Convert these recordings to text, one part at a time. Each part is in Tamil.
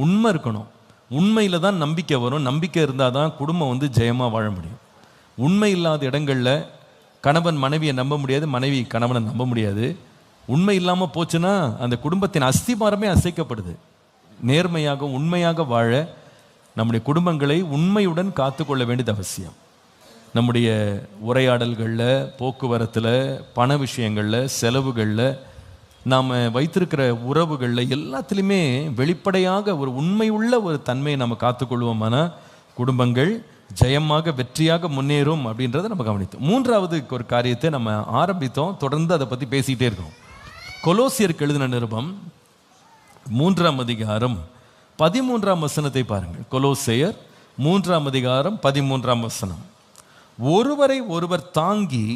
உண்மை இருக்கணும். உண்மையில் தான் நம்பிக்கை வரும். நம்பிக்கை இருந்தால் தான் குடும்பம் ஜெயமாக வாழ முடியும். உண்மை இல்லாத இடங்களில் கணவன் மனைவியை நம்ப முடியாது, மனைவி கணவனை நம்ப முடியாது. உண்மை இல்லாமல் போச்சுன்னா அந்த குடும்பத்தின் அஸ்திபாரமே அசைக்கப்படுது. நேர்மையாக உண்மையாக வாழ நம்முடைய குடும்பங்களை உண்மையுடன் காத்துக்கொள்ள வேண்டியது அவசியம். நம்முடைய உரையாடல்களில், போக்குவரத்தில், பண விஷயங்களில், செலவுகளில், நாம் வைத்திருக்கிற உறவுகளில் எல்லாத்துலேயுமே வெளிப்படையாக ஒரு உண்மையுள்ள ஒரு தன்மையை நம்ம காத்துக்கொள்வோமானா குடும்பங்கள் ஜெயமாக வெற்றியாக முன்னேறும் அப்படின்றத நம்ம கவனித்தோம். மூன்றாவது ஒரு காரியத்தை நம்ம ஆரம்பித்தோம், தொடர்ந்து அதை பற்றி பேசிக்கிட்டே இருக்கோம். கொலோசியருக்கு எழுதின நிருபம் 3ஆம் அதிகாரம் 13ஆம் வசனத்தை பாருங்கள். கொலோசையர் 3ஆம் அதிகாரம் 13ஆம் வசனம். ஒருவரை ஒருவர் தாங்கி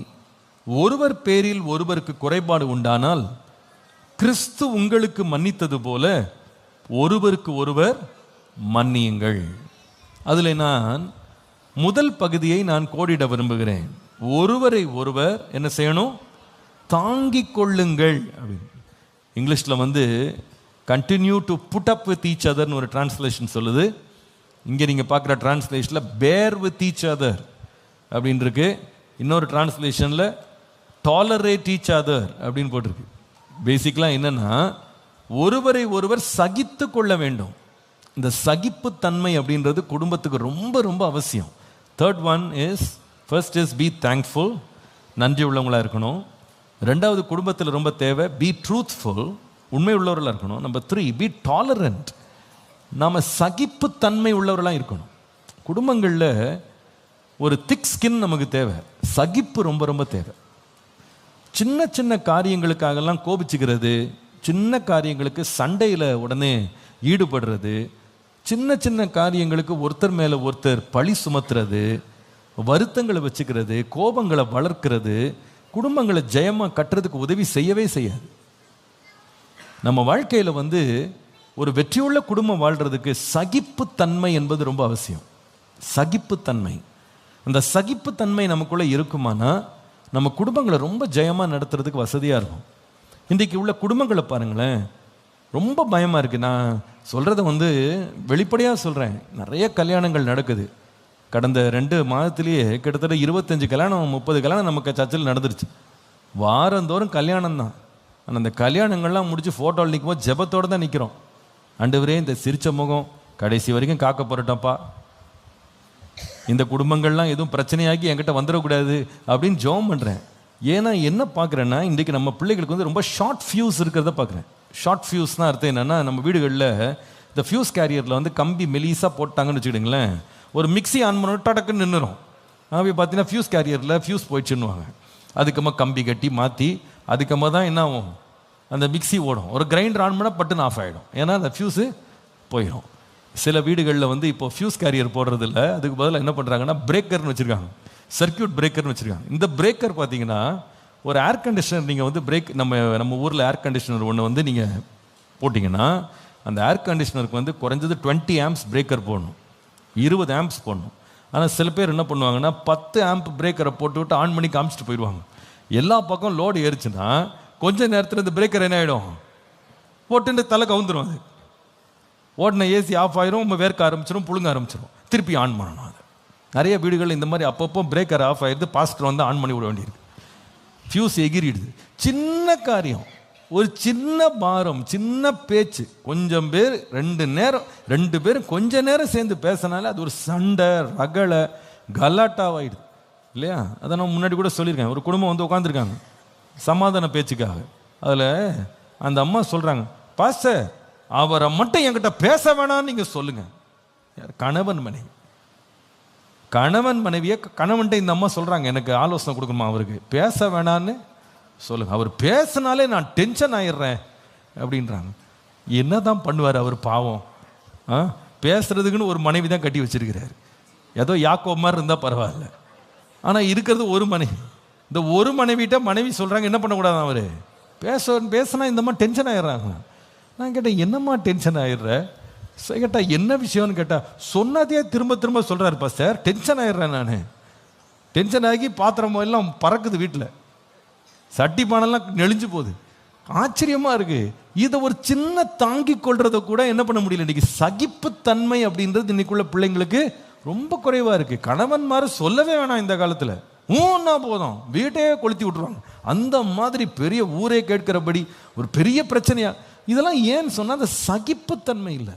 ஒருவர் பேரில் ஒருவருக்கு குறைபாடு உண்டானால் கிறிஸ்து உங்களுக்கு மன்னித்தது போல ஒருவருக்கு ஒருவர் மன்னியுங்கள். அதில் நான் முதல் பகுதியை நான் கோடிட விரும்புகிறேன். ஒருவரை ஒருவர் என்ன செய்யணும்? தாங்கிக் கொள்ளுங்கள் அப்படின்னு. இங்கிலீஷில் continue to put up with each அதர்னு ஒரு டிரான்ஸ்லேஷன் சொல்லுது. இங்கே நீங்கள் பார்க்குற டிரான்ஸ்லேஷனில் பேர் வித் ஈச் அதர் அப்படின்னு இருக்கு. இன்னொரு டிரான்ஸ்லேஷனில் டாலரேட் ஈச் அதர் அப்படின்னு போட்டிருக்கு. பேசிக்கலாக என்னென்னா ஒருவரை ஒருவர் சகித்து கொள்ள வேண்டும். இந்த சகிப்புத்தன்மை அப்படின்றது குடும்பத்துக்கு ரொம்ப ரொம்ப அவசியம். Third one is, first is be thankful, நன்றி உள்ளவங்களாக இருக்கணும். ரெண்டாவது குடும்பத்தில் ரொம்ப தேவை பி ட்ரூத்ஃபுல், உண்மை உள்ளவர்களாக இருக்கணும். நம்பர் 3 பி டாலரண்ட், நாம் சகிப்புத்தன்மை உள்ளவர்களாக இருக்கணும். குடும்பங்களில் ஒரு திக் ஸ்கின் நமக்கு தேவை, சகிப்பு ரொம்ப ரொம்ப தேவை. சின்ன சின்ன காரியங்களுக்காகலாம் கோபிச்சுக்கிறது, சின்ன காரியங்களுக்கு சண்டையில் உடனே ஈடுபடுறது, சின்ன சின்ன காரியங்களுக்கு ஒருத்தர் மேலே ஒருத்தர் பழி சுமத்துறது, வருத்தங்களை வச்சுக்கிறது, கோபங்களை வளர்க்கிறது குடும்பங்களை ஜெயமாக கட்டுறதுக்கு உதவி செய்யவே செய்யாது. நம்ம வாழ்க்கையில் ஒரு வெற்றியுள்ள குடும்பம் வாழ்கிறதுக்கு சகிப்புத்தன்மை என்பது ரொம்ப அவசியம். சகிப்புத்தன்மை, அந்த சகிப்புத்தன்மை நமக்குள்ளே இருக்குமானா நம்ம குடும்பங்களை ரொம்ப ஜெயமாக நடத்துறதுக்கு வசதியாக இருக்கும். இன்றைக்கு உள்ள குடும்பங்களை பாருங்களேன், ரொம்ப பயமாக இருக்குது. நான் சொல்கிறத வெளிப்படையாக சொல்கிறேன். நிறைய கல்யாணங்கள் நடக்குது. கடந்த 2 மாதத்துலேயே கிட்டத்தட்ட 25 கல்யாணம் 30 கல்யாணம் நமக்கு சர்ச்சில் நடந்துருச்சு. வாரந்தோறும் கல்யாணம் தான். ஆனால் அந்த கல்யாணங்கள்லாம் முடிச்சு ஃபோட்டோவில் நிற்கும்போது ஜெபத்தோடு தான் நிற்கிறோம். ஆண்டவரே, இந்த சிரிச்ச முகம் கடைசி வரைக்கும் காக்க போறட்டப்பா, இந்த குடும்பங்கள்லாம் எதுவும் பிரச்சனையாகி என்கிட்ட வந்துடக்கூடாது அப்படின்னு ஜெபம் பண்ணுறேன். ஏன்னா என்ன பார்க்குறேன்னா, இன்றைக்கி நம்ம பிள்ளைகளுக்கு ரொம்ப ஷார்ட் ஃபியூஸ் இருக்கிறத பார்க்குறேன். ஷார்ட் ஃபியூஸ்னால் அர்த்தம் என்னென்னா, நம்ம வீடுகளில் இந்த ஃபியூஸ் கேரியரில் கம்பி மெலிசாக போட்டாங்கன்னு வச்சுக்கிடுங்களேன், ஒரு மிக்ஸி ஆன் பண்ண டடக்குன்னு நின்றுடும். அப்படி பார்த்தீங்கன்னா ஃபியூஸ் கேரியரில் ஃபியூஸ் போயிடுச்சுன்னுவாங்க. அதுக்கம்மா கம்பி கட்டி மாற்றி அதுக்கம்மா தான் என்ன ஆகும், அந்த மிக்ஸி ஓடும். ஒரு கிரைண்டர் ஆன் பண்ணால் பட்டுன்னு ஆஃப் ஆகிடும், ஏன்னா அந்த ஃபியூஸு போயிடும். சில வீடுகளில் இப்போ ஃபியூஸ் கேரியர் போடுறதில்ல, அதுக்கு பதிலாக என்ன பண்ணுறாங்கன்னா பிரேக்கர்னு வச்சுருக்காங்க, சர்க்கியூட் பிரேக்கர்னு வச்சுருக்காங்க. இந்த பிரேக்கர் பார்த்தீங்கன்னா ஒரு ஏர் கண்டிஷனர் நீங்கள் பிரேக் நம்ம ஊரில் ஏர் கண்டிஷனர் ஒன்று நீங்கள் போட்டிங்கன்னா அந்த ஏர் கண்டிஷனருக்கு குறைஞ்சது 20 amps பிரேக்கர் போடணும், 20 amps போடணும். ஆனால் சில பேர் என்ன பண்ணுவாங்கன்னா 10 amp பிரேக்கரை போட்டுவிட்டு ஆன் பண்ணி காமிச்சிட்டு போயிடுவாங்க. எல்லா பக்கம் லோடு ஏறிச்சுன்னா கொஞ்சம் நேரத்தில் இந்த பிரேக்கர் என்ன ஆகிடும், போட்டு தலை கவுந்துடும். அது ஓடின ஏசி ஆஃப் ஆயிரும், நம்ம வேர்க்க ஆரம்பிச்சிடும், புழுங்க ஆரம்பிச்சிடும், திருப்பி ஆன் பண்ணணும். அது நிறைய வீடுகள் இந்த மாதிரி அப்பப்போ பிரேக்கர் ஆஃப் ஆயிடுது, பாஸ்டர் ஆன் பண்ணி விட வேண்டியிருக்கு. ஃபியூஸ் எகிரிடுது. சின்ன காரியம், ஒரு சின்ன பாரம், சின்ன பேச்சு, கொஞ்சம் பேர் 2 பேரும் கொஞ்ச நேரம் சேர்ந்து பேசினாலே அது ஒரு சண்டை, ரகளை, கலாட்டாவாயிடுது இல்லையா? அதை நான் முன்னாடி கூட சொல்லியிருக்கேன். ஒரு குடும்பம் உட்காந்துருக்காங்க சமாதான பேச்சுக்காக. அதில் அந்த அம்மா சொல்கிறாங்க, பாஸ்டர் அவரை மட்டும் என்கிட்ட பேச வேணான்னு நீங்கள் சொல்லுங்கள். கணவன் மனைவியை கணவன்கிட்ட இந்த அம்மா சொல்கிறாங்க, எனக்கு ஆலோசனை கொடுக்கணுமா, அவருக்கு பேச வேணான்னு சொல்லுங்க, அவர் பேசினாலே நான் டென்ஷன் ஆயிடுறேன் அப்படின்றாங்க. என்ன தான் பண்ணுவார் அவர் பாவம்? பேசுறதுக்குன்னு ஒரு மனைவி தான் கட்டி வச்சிருக்கிறார். ஏதோ யாக்கோப் மாதிரி இருந்தால் பரவாயில்ல, ஆனால் இருக்கிறது ஒரு மனைவி. இந்த ஒரு மனைவிட்ட மனைவி சொல்கிறாங்க என்ன பண்ணக்கூடாது, அவர் பேசினா இந்த மாதிரி டென்ஷன் ஆயிடுறாங்க. நான் கேட்டேன், என்னம்மா டென்ஷன் ஆயிடுற? கேட்டால் என்ன விஷயம்னு கேட்டால் சொன்னதே திரும்ப திரும்ப சொல்கிறாருப்பா சார், டென்ஷன் ஆயிடுறேன் நான். டென்ஷன் ஆகி பாத்திரம் எல்லாம் பறக்குது, வீட்டில் சட்டி பானெல்லாம் நெளிஞ்சு போகுது. ஆச்சரியமாக இருக்குது, இதை ஒரு சின்ன தாங்கிக் கொள்றத கூட என்ன பண்ண முடியல. இன்னைக்கு சகிப்புத்தன்மை அப்படின்றது இன்னைக்குள்ள பிள்ளைங்களுக்கு ரொம்ப குறைவா இருக்கு. கணவன்மார் சொல்லவே வேணாம் இந்த காலத்துல, ஊன்னா போதும் வீட்டையே கொளுத்தி விட்டுருவாங்க. அந்த மாதிரி பெரிய ஊரே கேட்கிறபடி ஒரு பெரிய பிரச்சனையா. இதெல்லாம் ஏன்னு சொன்னா அந்த சகிப்புத்தன்மை இல்லை.